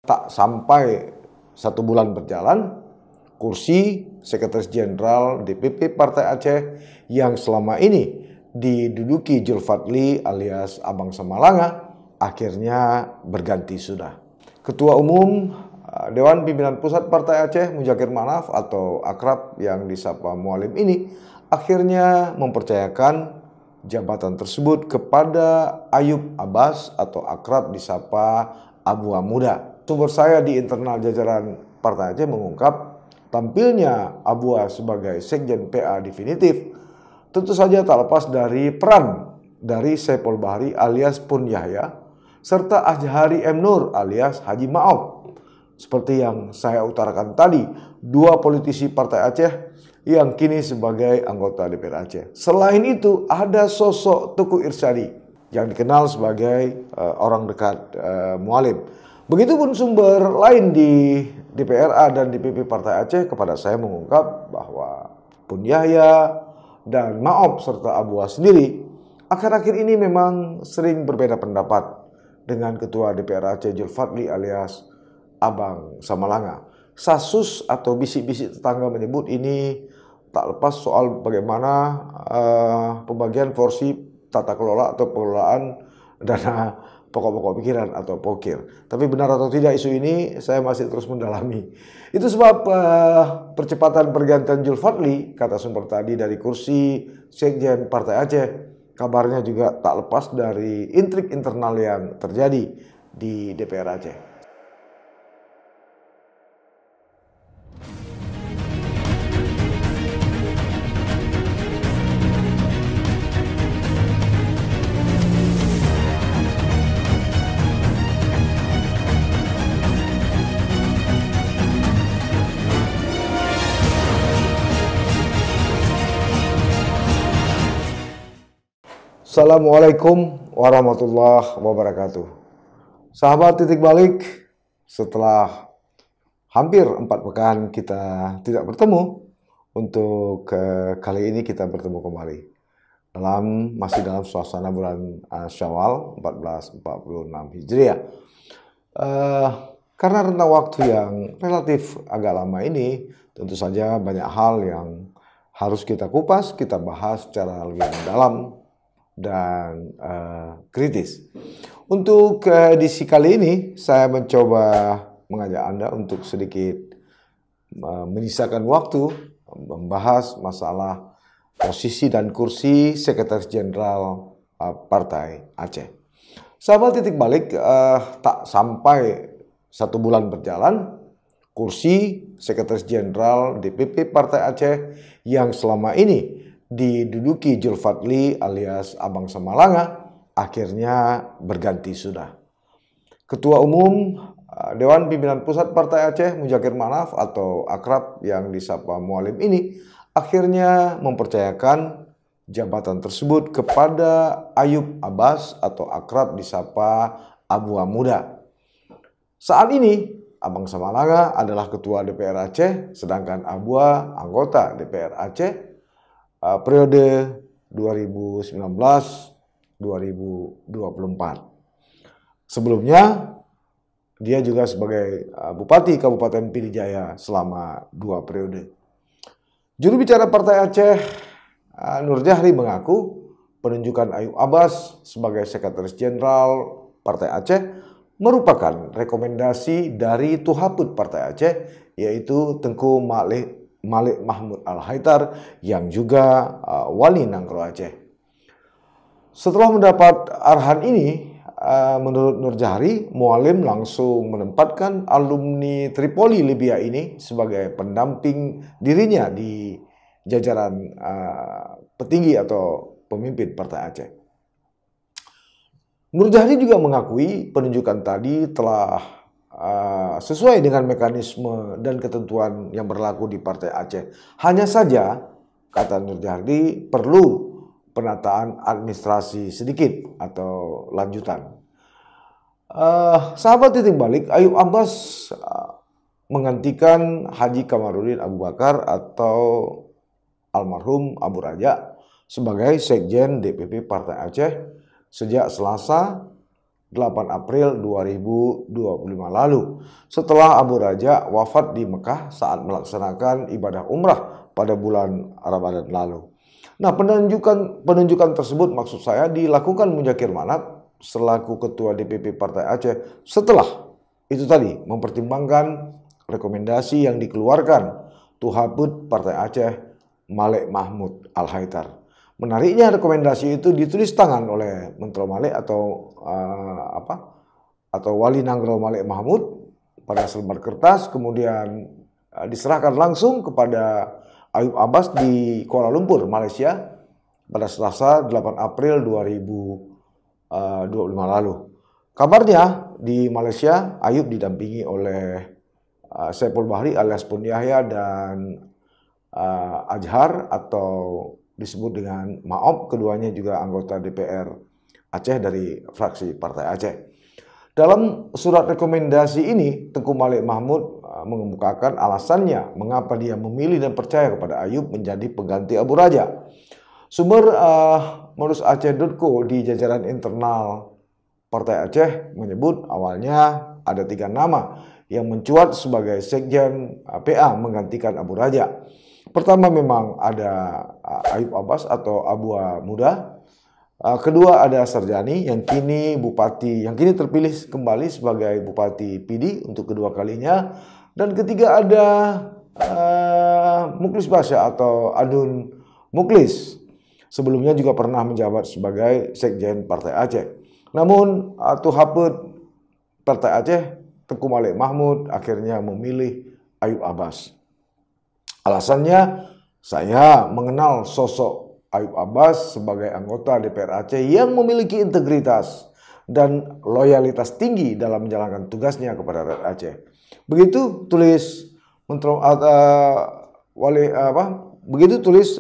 Tak sampai 1 bulan berjalan, kursi Sekretaris Jenderal DPP Partai Aceh yang selama ini diduduki Zulfadli alias Abang Samalanga akhirnya berganti sudah. Ketua Umum Dewan Pimpinan Pusat Partai Aceh Muzakir Manaf atau akrab yang disapa Mualim ini akhirnya mempercayakan jabatan tersebut kepada Ayub Abbas atau akrab disapa Abu Muda. Sumber saya di internal jajaran Partai Aceh mengungkap tampilnya Abu sebagai Sekjen PA definitif tentu saja tak lepas dari peran dari Saiful Bahri alias Pun Yahya serta Azhari M. Nur alias Haji Ma'ob. Seperti yang saya utarakan tadi, dua politisi Partai Aceh yang kini sebagai anggota DPR Aceh. Selain itu ada sosok Teguh Irsyadi yang dikenal sebagai orang dekat Mualim. Begitupun sumber lain di DPRA dan DPP Partai Aceh kepada saya mengungkap bahwa Pun Yahya dan Ma'ob serta Abu sendiri akhir-akhir ini memang sering berbeda pendapat dengan Ketua DPR Aceh Zulfadli alias Abang Samalanga. Sasus atau bisik-bisik tetangga menyebut ini tak lepas soal bagaimana pembagian porsi tata kelola atau pengelolaan dana pokok-pokok pikiran atau pokir. Tapi benar atau tidak isu ini saya masih terus mendalami. Itu sebab percepatan pergantian Zulfadli, kata sumber tadi, dari kursi Sekjen Partai Aceh, kabarnya juga tak lepas dari intrik internal yang terjadi di DPR Aceh. Assalamualaikum warahmatullahi wabarakatuh. Sahabat Titik Balik, setelah hampir 4 pekan kita tidak bertemu, untuk kali ini kita bertemu kembali masih dalam suasana bulan Syawal 1446 Hijriah. Karena rentang waktu yang relatif agak lama ini, tentu saja banyak hal yang harus kita kupas, kita bahas secara lebih mendalam dan kritis. Untuk edisi kali ini saya mencoba mengajak Anda untuk sedikit menyisakan waktu membahas masalah posisi dan kursi Sekretaris Jenderal Partai Aceh. Sahabat Titik Balik, tak sampai 1 bulan berjalan, kursi Sekretaris Jenderal DPP Partai Aceh yang selama ini diduduki Zulfadli alias Abang Samalanga akhirnya berganti sudah. Ketua Umum Dewan Pimpinan Pusat Partai Aceh Muzakir Manaf atau akrab yang disapa Mualim ini akhirnya mempercayakan jabatan tersebut kepada Ayub Abbas atau akrab disapa Abu Muda. Saat ini Abang Samalanga adalah Ketua DPR Aceh, sedangkan Abu anggota DPR Aceh periode 2019-2024. Sebelumnya, dia juga sebagai Bupati Kabupaten Pidijaya selama 2 periode. Juru bicara Partai Aceh, Nur Jahri, mengaku penunjukan Ayub Abbas sebagai Sekretaris Jenderal Partai Aceh merupakan rekomendasi dari Tuhaput Partai Aceh, yaitu Tengku Malik Mahmud Al-Haitar yang juga wali Nangro Aceh. Setelah mendapat arahan ini, menurut Nur Jahri, Mualim langsung menempatkan alumni Tripoli Libya ini sebagai pendamping dirinya di jajaran petinggi atau pemimpin Partai Aceh. Nur Jahri juga mengakui penunjukan tadi telah sesuai dengan mekanisme dan ketentuan yang berlaku di Partai Aceh. Hanya saja, kata Nur Jahri, perlu penataan administrasi sedikit atau lanjutan. Sahabat Titik Balik, Ayub Abbas menggantikan Haji Kamarudin Abu Bakar atau almarhum Abu Raja sebagai Sekjen DPP Partai Aceh sejak Selasa 8 April 2025 lalu, setelah Abu Raja wafat di Mekah saat melaksanakan ibadah umrah pada bulan Ramadan lalu. Nah, penunjukan tersebut maksud saya dilakukan Muzakir Manap selaku Ketua DPP Partai Aceh setelah itu tadi mempertimbangkan rekomendasi yang dikeluarkan Tuhabut Partai Aceh Malik Mahmud Al-Haidar. Menariknya rekomendasi itu ditulis tangan oleh Menteri Malik atau Wali Nanggro Malik Mahmud pada selembar kertas, kemudian diserahkan langsung kepada Ayub Abbas di Kuala Lumpur, Malaysia pada Selasa 8 April 2025 lalu. Kabarnya di Malaysia Ayub didampingi oleh Saiful Bahri alias Pun Yahya dan Azhar atau disebut dengan Maop, keduanya juga anggota DPR Aceh dari fraksi Partai Aceh. Dalam surat rekomendasi ini, Tengku Malik Mahmud mengemukakan alasannya mengapa dia memilih dan percaya kepada Ayub menjadi pengganti Abu Raja. Sumber modusaceh.co di jajaran internal Partai Aceh menyebut awalnya ada 3 nama yang mencuat sebagai sekjen PA menggantikan Abu Raja. Pertama memang ada Ayub Abbas atau Abua Muda. Kedua ada Sarjani yang kini terpilih kembali sebagai Bupati Pidi untuk kedua kalinya. Dan ketiga ada Muklis Basya atau Adun Muklis. Sebelumnya juga pernah menjabat sebagai sekjen Partai Aceh. Namun Tuhabut Partai Aceh Tengku Malik Mahmud akhirnya memilih Ayub Abbas. Alasannya, saya mengenal sosok Ayub Abbas sebagai anggota DPR Aceh yang memiliki integritas dan loyalitas tinggi dalam menjalankan tugasnya kepada rakyat Aceh. Begitu tulis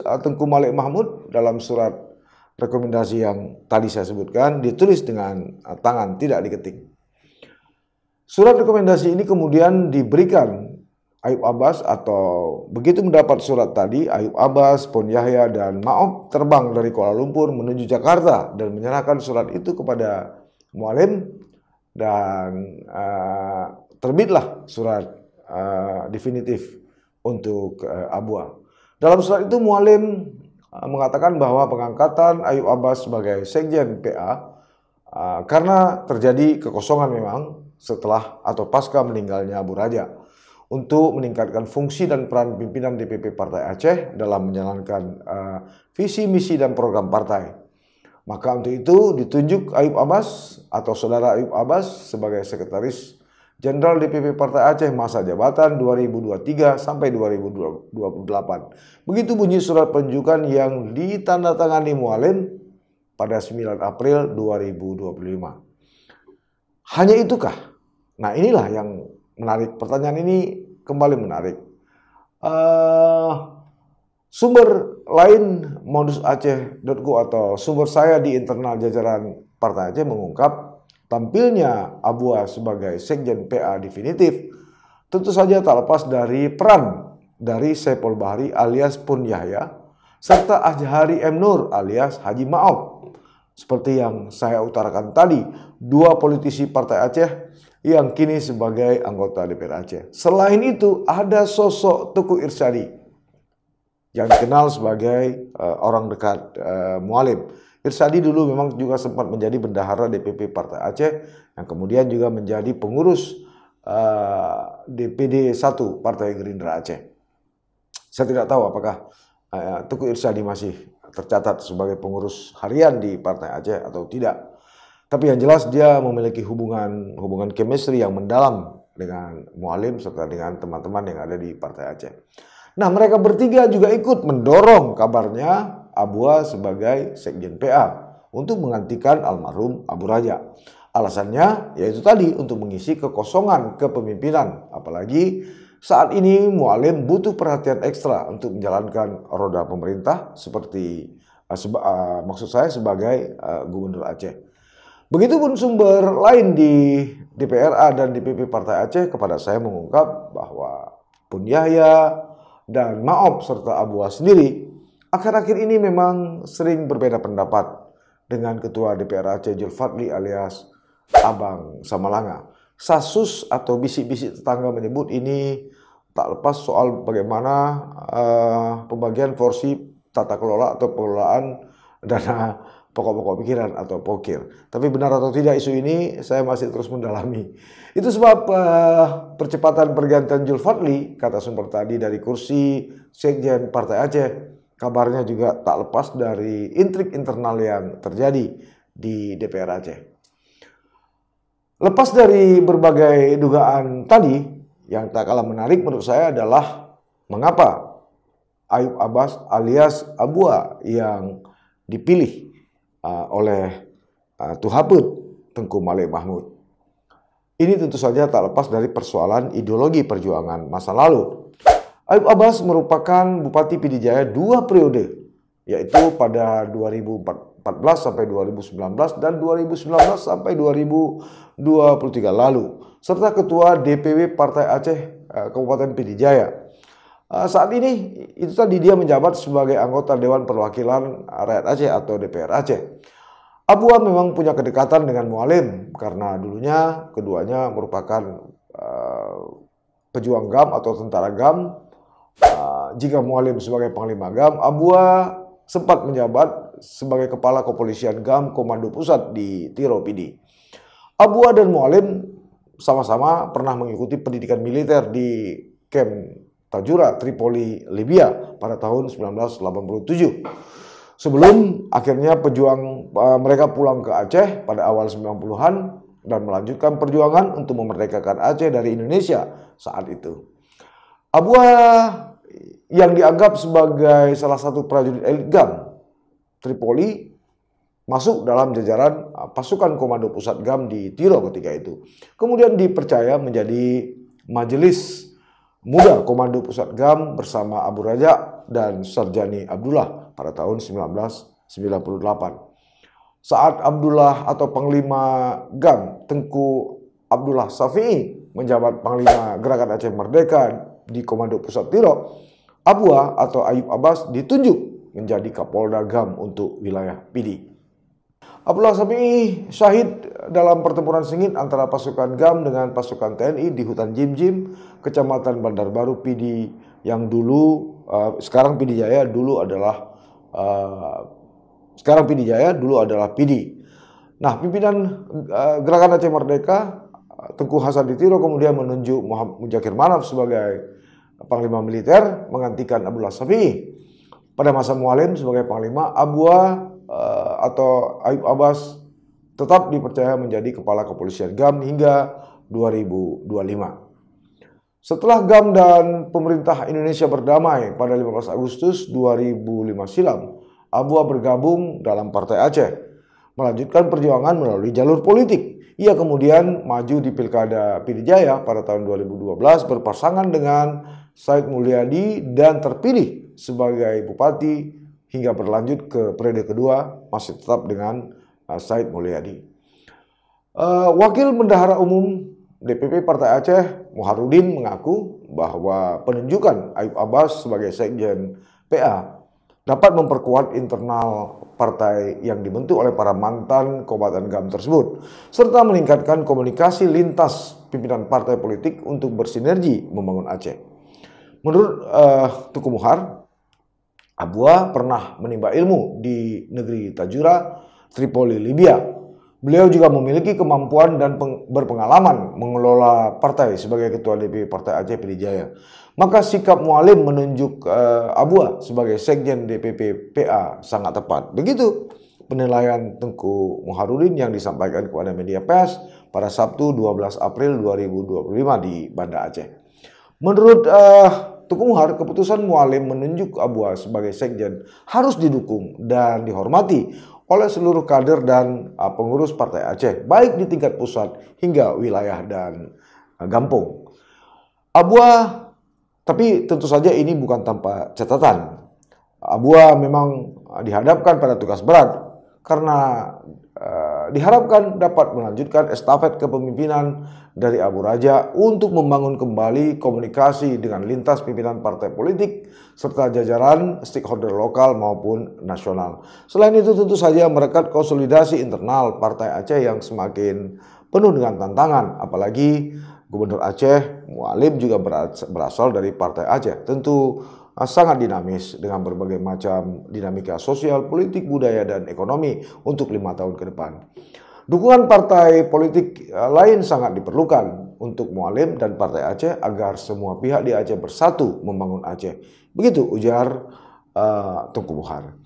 Tengku Malik Mahmud dalam surat rekomendasi yang tadi saya sebutkan, ditulis dengan tangan, tidak diketik. Surat rekomendasi ini kemudian diberikan Ayub Abbas atau begitu mendapat surat tadi, Ayub Abbas, Pun Yahya, dan Maop terbang dari Kuala Lumpur menuju Jakarta dan menyerahkan surat itu kepada Mualim dan terbitlah surat definitif untuk Abua. Dalam surat itu Mualim mengatakan bahwa pengangkatan Ayub Abbas sebagai sekjen PA karena terjadi kekosongan memang setelah atau pasca meninggalnya Abu Raja, untuk meningkatkan fungsi dan peran pimpinan DPP Partai Aceh dalam menjalankan visi, misi, dan program partai. Maka untuk itu ditunjuk Ayub Abbas atau Saudara Ayub Abbas sebagai Sekretaris Jenderal DPP Partai Aceh masa jabatan 2023 sampai 2028. Begitu bunyi surat penunjukan yang ditandatangani Mualim pada 9 April 2025. Hanya itukah? Nah, inilah yang menarik. Pertanyaan ini kembali menarik. Sumber lain modusaceh.co atau sumber saya di internal jajaran Partai Aceh mengungkap tampilnya Abua sebagai sekjen PA definitif tentu saja tak lepas dari peran dari Saiful Bahri alias Pun Yahya serta Azhari M. Nur alias Haji Maop. Seperti yang saya utarakan tadi, 2 politisi Partai Aceh yang kini sebagai anggota DPR Aceh. Selain itu ada sosok Teguh Irsyadi yang dikenal sebagai orang dekat Mualim. Irsyadi dulu memang juga sempat menjadi bendahara DPP Partai Aceh yang kemudian juga menjadi pengurus DPD 1 Partai Gerindra Aceh. Saya tidak tahu apakah Teguh Irsyadi masih tercatat sebagai pengurus harian di Partai Aceh atau tidak. Tapi yang jelas dia memiliki hubungan chemistry yang mendalam dengan Mualim serta dengan teman-teman yang ada di Partai Aceh. Nah, mereka bertiga juga ikut mendorong kabarnya Abua sebagai sekjen PA untuk menggantikan almarhum Abu Raja. Alasannya yaitu tadi untuk mengisi kekosongan kepemimpinan, apalagi saat ini Mualim butuh perhatian ekstra untuk menjalankan roda pemerintah seperti maksud saya sebagai Gubernur Aceh. Begitupun sumber lain di DPRA dan DPP Partai Aceh kepada saya mengungkap bahwa Pun Yahya dan Maop serta Abua sendiri akhir-akhir ini memang sering berbeda pendapat dengan Ketua DPR Aceh Zulfadli alias Abang Samalanga. Sasus atau bisik-bisik tetangga menyebut ini tak lepas soal bagaimana pembagian porsi tata kelola atau pengelolaan dana pokok-pokok pikiran atau pokir. Tapi benar atau tidak isu ini saya masih terus mendalami. Itu sebab percepatan pergantian Zulfadli, kata sumber tadi, dari kursi Sekjen Partai Aceh, kabarnya juga tak lepas dari intrik internal yang terjadi di DPR Aceh. Lepas dari berbagai dugaan tadi, yang tak kalah menarik menurut saya adalah mengapa Ayub Abbas alias Abua yang dipilih oleh Tuhaput Tengku Malik Mahmud. Ini tentu saja tak lepas dari persoalan ideologi perjuangan masa lalu. Ayub Abbas merupakan Bupati Pidi Jaya 2 periode, yaitu pada 2014 sampai 2019 dan 2019 sampai 2023 lalu, serta Ketua DPW Partai Aceh Kabupaten Pidi Jaya. Saat ini itu tadi dia menjabat sebagai anggota Dewan Perwakilan Rakyat Aceh atau DPR Aceh. Abua memang punya kedekatan dengan Mualim karena dulunya keduanya merupakan pejuang GAM atau tentara GAM. Jika Mualim sebagai Panglima GAM, Abua sempat menjabat sebagai Kepala Kepolisian GAM Komando Pusat di Tiro Pidi. Abua dan Mualim sama-sama pernah mengikuti pendidikan militer di Camp Tajura, Tripoli, Libya pada tahun 1987. Sebelum akhirnya mereka pulang ke Aceh pada awal 90-an dan melanjutkan perjuangan untuk memerdekakan Aceh dari Indonesia saat itu. Abua yang dianggap sebagai salah satu prajurit elit GAM Tripoli masuk dalam jajaran pasukan Komando Pusat GAM di Tiro ketika itu. Kemudian dipercaya menjadi Majelis Muda Komando Pusat GAM bersama Abu Raja dan Sarjani Abdullah pada tahun 1998. Saat Abdullah atau Panglima GAM Tengku Abdullah Safi'i menjabat Panglima Gerakan Aceh Merdeka di Komando Pusat Tiro, Abua atau Ayub Abbas ditunjuk menjadi Kapolda GAM untuk wilayah Pidi. Abdullah Safi'i syahid dalam pertempuran sengit antara pasukan GAM dengan pasukan TNI di hutan Jim-Jim, Kecamatan Bandar Baru Pidi, yang dulu sekarang Pidi Jaya, dulu adalah Pidi. Nah, pimpinan Gerakan Aceh Merdeka Tengku Hasan Ditiro kemudian menunjuk Muhammad Mujakir Manaf sebagai Panglima Militer menggantikan Abdullah Safi'i. Pada masa Mualim sebagai Panglima, Abua atau Ayub Abbas tetap dipercaya menjadi Kepala Kepolisian GAM hingga 2025. Setelah GAM dan pemerintah Indonesia berdamai pada 15 Agustus 2005 silam, Abua bergabung dalam Partai Aceh, melanjutkan perjuangan melalui jalur politik. Ia kemudian maju di Pilkada Pidi Jaya pada tahun 2012 berpasangan dengan Said Mulyadi dan terpilih sebagai Bupati hingga berlanjut ke periode kedua masih tetap dengan Said Mulyadi. Wakil Bendahara Umum DPP Partai Aceh Muharudin mengaku bahwa penunjukan Ayub Abbas sebagai Sekjen PA dapat memperkuat internal partai yang dibentuk oleh para mantan kombatan GAM tersebut, serta meningkatkan komunikasi lintas pimpinan partai politik untuk bersinergi membangun Aceh. Menurut Tuku Muhar, Abua pernah menimba ilmu di negeri Tajura, Tripoli, Libya. Beliau juga memiliki kemampuan dan berpengalaman mengelola partai sebagai Ketua DPP Partai Aceh Pidi Jaya. Maka sikap Mualim menunjuk Abua sebagai Sekjen DPP PA sangat tepat. Begitu penilaian Tengku Muharudin yang disampaikan kepada media pers pada Sabtu 12 April 2025 di Banda Aceh. Menurut Tuku Muhar, keputusan Mualim menunjuk Abua sebagai Sekjen harus didukung dan dihormati oleh seluruh kader dan pengurus Partai Aceh, baik di tingkat pusat hingga wilayah dan kampung. Abua, tapi tentu saja ini bukan tanpa catatan. Abua memang dihadapkan pada tugas berat karena diharapkan dapat melanjutkan estafet kepemimpinan dari Abu Raja untuk membangun kembali komunikasi dengan lintas pimpinan partai politik serta jajaran stakeholder lokal maupun nasional. Selain itu tentu saja merekat konsolidasi internal Partai Aceh yang semakin penuh dengan tantangan, apalagi Gubernur Aceh Mualim juga berasal dari Partai Aceh. Tentu sangat dinamis dengan berbagai macam dinamika sosial, politik, budaya, dan ekonomi untuk 5 tahun ke depan. Dukungan partai politik lain sangat diperlukan untuk Mualim dan Partai Aceh agar semua pihak di Aceh bersatu membangun Aceh. Begitu ujar Tengku Muhar.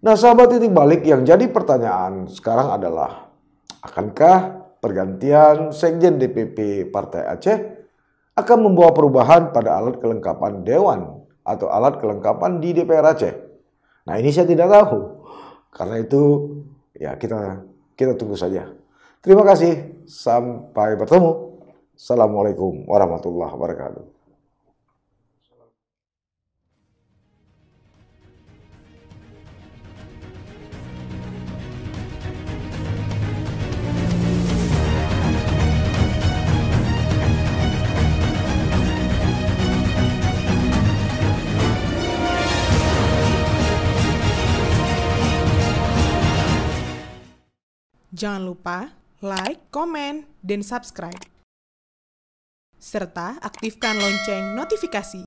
Nah, sahabat titik balik, yang jadi pertanyaan sekarang adalah, akankah pergantian Sekjen DPP Partai Aceh akan membawa perubahan pada alat kelengkapan Dewan atau alat kelengkapan di DPR Aceh? Nah, ini saya tidak tahu. Karena itu ya kita tunggu saja. Terima kasih. Sampai bertemu. Assalamualaikum warahmatullahi wabarakatuh. Jangan lupa like, komen, dan subscribe. Serta aktifkan lonceng notifikasi.